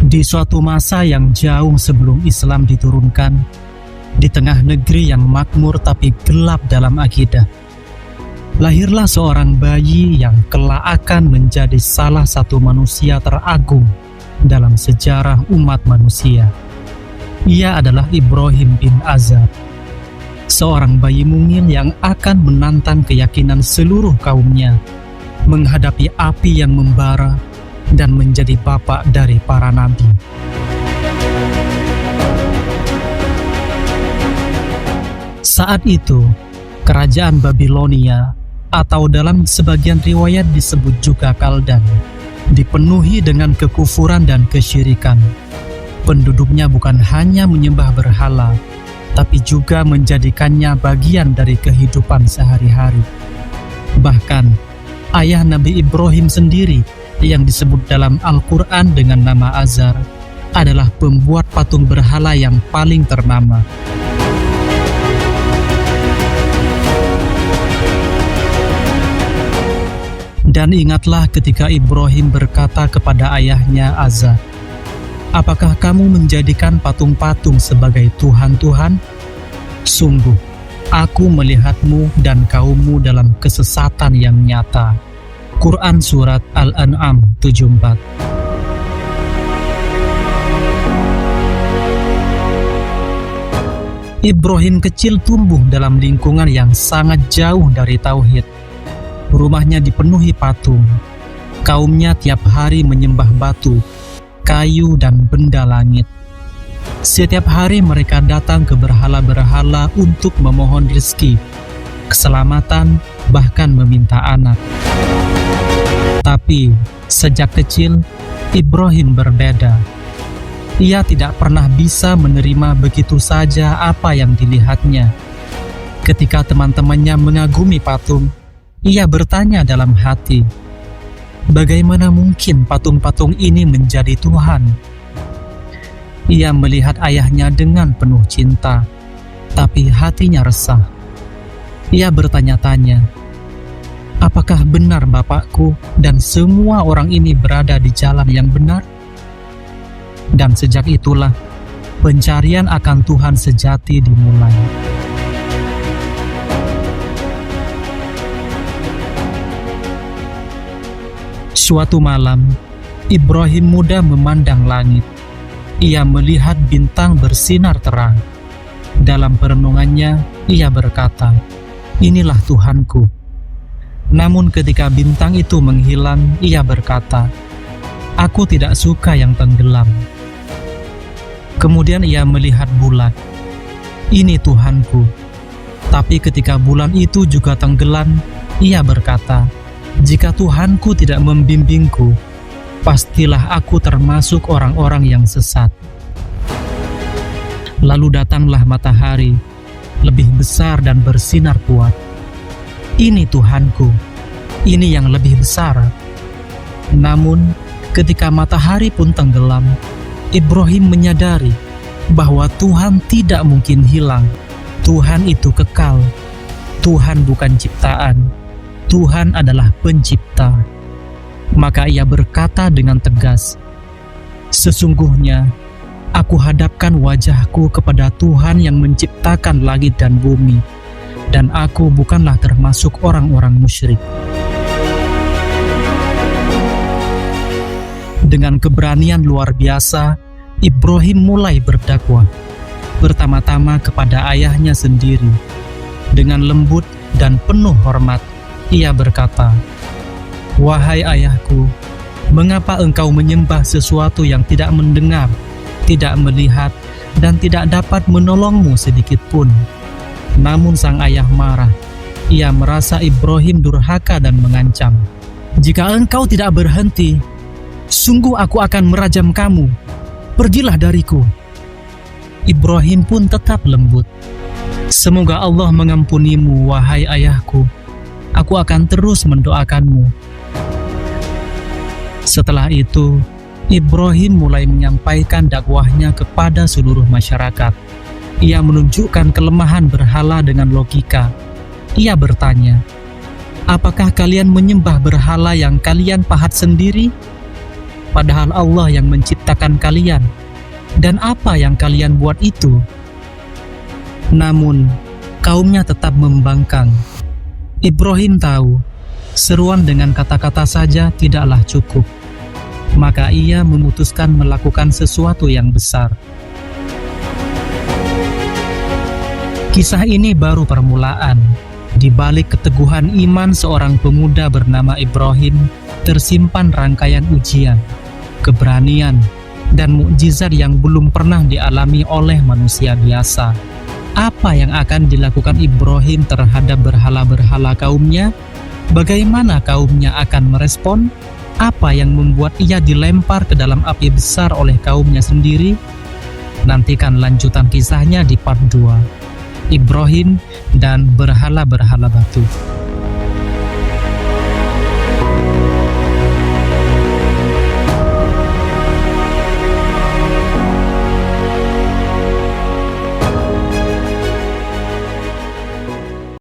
Di suatu masa yang jauh sebelum Islam diturunkan, di tengah negeri yang makmur tapi gelap dalam akidah, lahirlah seorang bayi yang kelak akan menjadi salah satu manusia teragung dalam sejarah umat manusia. Ia adalah Ibrahim bin Azar, seorang bayi mungil yang akan menantang keyakinan seluruh kaumnya, menghadapi api yang membara, dan menjadi bapak dari para nabi. Saat itu, kerajaan Babilonia, atau dalam sebagian riwayat disebut juga Kaldan, dipenuhi dengan kekufuran dan kesyirikan. Penduduknya bukan hanya menyembah berhala, tapi juga menjadikannya bagian dari kehidupan sehari-hari. Bahkan, ayah Nabi Ibrahim sendiri yang disebut dalam Al-Quran dengan nama Azar adalah pembuat patung berhala yang paling ternama. Dan ingatlah ketika Ibrahim berkata kepada ayahnya Azar, "Apakah kamu menjadikan patung-patung sebagai Tuhan-Tuhan? Sungguh, aku melihatmu dan kaummu dalam kesesatan yang nyata." Quran Surat Al-An'am 74. Ibrahim kecil tumbuh dalam lingkungan yang sangat jauh dari tauhid. Rumahnya dipenuhi patung. Kaumnya tiap hari menyembah batu, kayu, dan benda langit. Setiap hari mereka datang ke berhala-berhala untuk memohon rezeki, keselamatan, bahkan meminta anak. Tapi sejak kecil, Ibrahim berbeda. Ia tidak pernah bisa menerima begitu saja apa yang dilihatnya. Ketika teman-temannya mengagumi patung, ia bertanya dalam hati, bagaimana mungkin patung-patung ini menjadi Tuhan? Ia melihat ayahnya dengan penuh cinta, tapi hatinya resah. Ia bertanya-tanya, apakah benar bapakku dan semua orang ini berada di jalan yang benar? Dan sejak itulah, pencarian akan Tuhan sejati dimulai. Suatu malam, Ibrahim muda memandang langit. Ia melihat bintang bersinar terang. Dalam perenungannya, ia berkata, "Inilah Tuhanku." Namun ketika bintang itu menghilang, ia berkata, "Aku tidak suka yang tenggelam." Kemudian ia melihat bulan. "Ini Tuhanku." Tapi ketika bulan itu juga tenggelam, ia berkata, "Jika Tuhanku tidak membimbingku, pastilah aku termasuk orang-orang yang sesat." Lalu datanglah matahari, lebih besar dan bersinar kuat. "Ini Tuhanku, ini yang lebih besar." Namun, ketika matahari pun tenggelam, Ibrahim menyadari bahwa Tuhan tidak mungkin hilang. Tuhan itu kekal. Tuhan bukan ciptaan. Tuhan adalah pencipta. Maka ia berkata dengan tegas, "Sesungguhnya, aku hadapkan wajahku kepada Tuhan yang menciptakan langit dan bumi, dan aku bukanlah termasuk orang-orang musyrik." Dengan keberanian luar biasa, Ibrahim mulai berdakwah, pertama-tama kepada ayahnya sendiri. Dengan lembut dan penuh hormat, ia berkata, "Wahai ayahku, mengapa engkau menyembah sesuatu yang tidak mendengar, tidak melihat, dan tidak dapat menolongmu sedikit pun?" Namun sang ayah marah. Ia merasa Ibrahim durhaka dan mengancam, "Jika engkau tidak berhenti, sungguh aku akan merajam kamu. Pergilah dariku." Ibrahim pun tetap lembut. "Semoga Allah mengampunimu, wahai ayahku. Aku akan terus mendoakanmu." Setelah itu, Ibrahim mulai menyampaikan dakwahnya kepada seluruh masyarakat. Ia menunjukkan kelemahan berhala dengan logika. Ia bertanya, "Apakah kalian menyembah berhala yang kalian pahat sendiri? padahal Allah yang menciptakan kalian. Dan apa yang kalian buat itu?" Namun, kaumnya tetap membangkang. Ibrahim tahu, seruan dengan kata-kata saja tidaklah cukup. Maka ia memutuskan melakukan sesuatu yang besar. Kisah ini baru permulaan. Di balik keteguhan iman seorang pemuda bernama Ibrahim, tersimpan rangkaian ujian, keberanian, dan mukjizat yang belum pernah dialami oleh manusia biasa. Apa yang akan dilakukan Ibrahim terhadap berhala-berhala kaumnya? Bagaimana kaumnya akan merespon? Apa yang membuat ia dilempar ke dalam api besar oleh kaumnya sendiri? Nantikan lanjutan kisahnya di part 2. Ibrahim dan berhala-berhala batu.